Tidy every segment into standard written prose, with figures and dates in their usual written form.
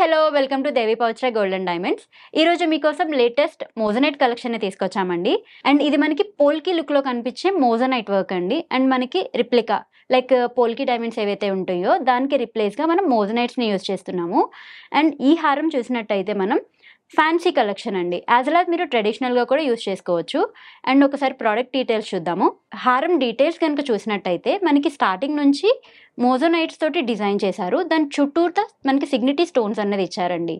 Hello welcome to Devi Pouchra gold and diamonds. ఈ రోజు మీకోసం లేటెస్ట్ మోజనైట్ కలెక్షన్ తీసుకొచ్చామండి. అండ్ ఇది మనకి పోల్కి లుక్ లో కనిపించే మోజనైట్ వర్క్ అండి. అండ్ మనకి రిప్లికా లైక్ పోల్కి డైమండ్స్ ఏవైతే ఉంటాయో దానికి రిప్లేస్ గా మనం మోజనైట్స్ ని యూజ్ చేస్తున్నాము. అండ్ ఈ హారం చూసినట్టయితే మనం ఫ్యాన్సీ కలెక్షన్ అండి. యాజ్ వెల్ యాజ్ మీరు ట్రెడిషనల్గా కూడా యూజ్ చేసుకోవచ్చు. అండ్ ఒకసారి ప్రోడక్ట్ డీటెయిల్స్ చూద్దాము. హారం డీటెయిల్స్ కనుక చూసినట్టయితే మనకి స్టార్టింగ్ నుంచి మోజోనైట్స్ తోటి డిజైన్ చేశారు. దాని చుట్టూతా మనకి సిగ్నిటీ స్టోన్స్ అనేది ఇచ్చారండి.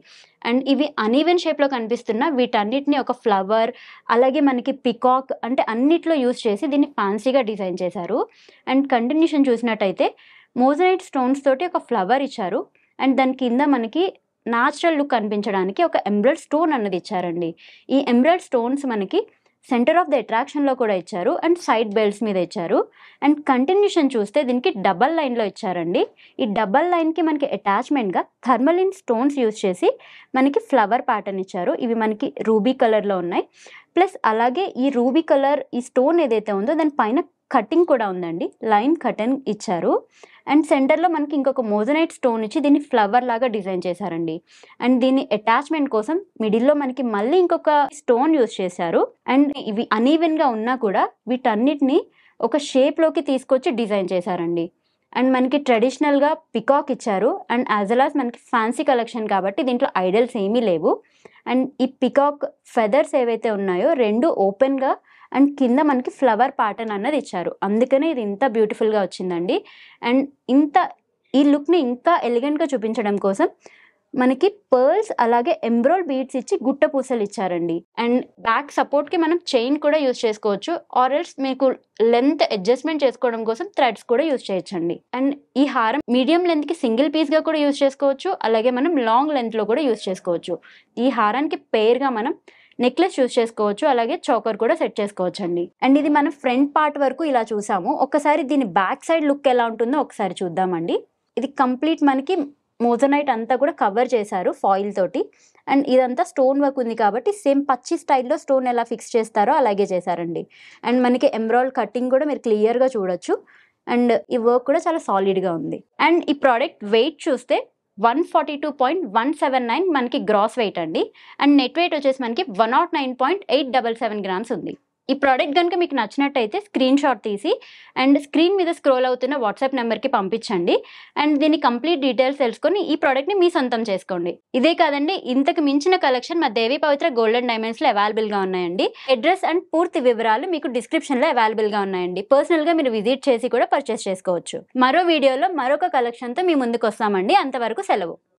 అండ్ ఇవి అనీవెన్ షేప్లో కనిపిస్తున్న వీటన్నిటిని ఒక ఫ్లవర్ అలాగే మనకి పికాక్ అంటే అన్నిట్లో యూజ్ చేసి దీన్ని ఫ్యాన్సీగా డిజైన్ చేశారు. అండ్ కంటిన్యూషన్ చూసినట్టయితే మోజోనైట్ స్టోన్స్ తోటి ఒక ఫ్లవర్ ఇచ్చారు. అండ్ దాని కింద మనకి న్యాచురల్ లుక్ కనిపించడానికి ఒక ఎమరల్డ్ స్టోన్ అన్నది ఇచ్చారండి. ఈ ఎమరల్డ్ స్టోన్స్ మనకి సెంటర్ ఆఫ్ ద అట్రాక్షన్లో కూడా ఇచ్చారు. అండ్ సైడ్ బెల్ట్స్ మీద ఇచ్చారు. అండ్ కంటిన్యూషన్ చూస్తే దీనికి డబల్ లైన్లో ఇచ్చారండి. ఈ డబల్ లైన్కి మనకి అటాచ్మెంట్గా థర్మలిన్ స్టోన్స్ యూజ్ చేసి మనకి ఫ్లవర్ ప్యాటర్న్ ఇచ్చారు. ఇవి మనకి రూబీ కలర్లో ఉన్నాయి. ప్లస్ అలాగే ఈ రూబీ కలర్ ఈ స్టోన్ ఏదైతే ఉందో దాని పైన కటింగ్ కూడా ఉందండి. లైన్ కటింగ్ ఇచ్చారు. అండ్ సెంటర్లో మనకి ఇంకొక మోజనైట్ స్టోన్ ఇచ్చి దీన్ని ఫ్లవర్ లాగా డిజైన్ చేశారండి. అండ్ దీని అటాచ్మెంట్ కోసం మిడిల్లో మనకి మళ్ళీ ఇంకొక స్టోన్ యూజ్ చేశారు. అండ్ ఇవి అనీవెన్గా ఉన్నా కూడా వీటన్నిటిని ఒక షేప్లోకి తీసుకొచ్చి డిజైన్ చేశారండి. అండ్ మనకి ట్రెడిషనల్గా పికాక్ ఇచ్చారు. అండ్ యాజ్ వెల్ యాజ్ మనకి ఫ్యాన్సీ కలెక్షన్ కాబట్టి దీంట్లో ఐడల్స్ ఏమీ లేవు. అండ్ ఈ పికాక్ ఫెదర్స్ ఏవైతే ఉన్నాయో రెండు ఓపెన్గా అండ్ కింద మనకి ఫ్లవర్ ప్యాటర్న్ అన్నది ఇచ్చారు. అందుకనే ఇది ఇంత బ్యూటిఫుల్గా వచ్చిందండి. అండ్ ఈ లుక్ని ఇంకా ఎలిగెంట్గా చూపించడం కోసం మనకి పర్ల్స్ అలాగే ఎంబ్రాయిడ్ బీడ్స్ ఇచ్చి గుట్ట పూసలు ఇచ్చారండి. అండ్ బ్యాక్ సపోర్ట్కి మనం చైన్ కూడా యూజ్ చేసుకోవచ్చు. ఆర్ ఎల్స్ మీకు లెంత్ అడ్జస్ట్మెంట్ చేసుకోవడం కోసం థ్రెడ్స్ కూడా యూజ్ చేయొచ్చండి. అండ్ ఈ హారం మీడియం లెంత్కి సింగిల్ పీస్గా కూడా యూజ్ చేసుకోవచ్చు. అలాగే మనం లాంగ్ లెంత్లో కూడా యూజ్ చేసుకోవచ్చు. ఈ హారానికి పేర్గా మనం నెక్లెస్ యూజ్ చేసుకోవచ్చు. అలాగే చోకర్ కూడా సెట్ చేసుకోవచ్చు అండి. అండ్ ఇది మనం ఫ్రంట్ పార్ట్ వరకు ఇలా చూసాము. ఒకసారి దీని బ్యాక్ సైడ్ లుక్ ఎలా ఉంటుందో ఒకసారి చూద్దామండి. ఇది కంప్లీట్ మనకి మోజనైట్ అంతా కూడా కవర్ చేశారు ఫాయిల్ తోటి. అండ్ ఇదంతా స్టోన్ వర్క్ ఉంది కాబట్టి సేమ్ పచ్చి స్టైల్లో స్టోన్ ఎలా ఫిక్స్ చేస్తారో అలాగే చేశారండి. అండ్ మనకి ఎంబ్రాయిడ్ కటింగ్ కూడా మీరు క్లియర్గా చూడొచ్చు. అండ్ ఈ వర్క్ కూడా చాలా సాలిడ్గా ఉంది. అండ్ ఈ ప్రోడక్ట్ వెయిట్ చూస్తే 142.179 మనకి గ్రాస్ వెయిట్ అండి. అండ్ నెట్ వెయిట్ వచ్చేసి మనకి 109.877 గ్రామ్స్ ఉంది. ఈ ప్రోడక్ట్ కనుక మీకు నచ్చినట్టయితే స్క్రీన్ షాట్ తీసి అండ్ స్క్రీన్ మీద స్క్రోల్ అవుతున్న వాట్సాప్ నెంబర్కి పంపించండి. అండ్ దీని కంప్లీట్ డీటెయిల్స్ తెలుసుకొని ఈ ప్రోడక్ట్ని మీ సొంతం చేసుకోండి. ఇదే కాదండి, ఇంతకు మించిన కలెక్షన్ మా దేవి పవిత్ర గోల్డ్ అండ్ డైమండ్స్లో అవైలబుల్గా ఉన్నాయండి. అడ్రస్ అండ్ పూర్తి వివరాలు మీకు డిస్క్రిప్షన్లో అవైలబుల్గా ఉన్నాయండి. పర్సనల్గా మీరు విజిట్ చేసి కూడా పర్చేస్ చేసుకోవచ్చు. మరో వీడియోలో మరొక కలెక్షన్తో మీ ముందుకు వస్తామండి. అంతవరకు సెలవు.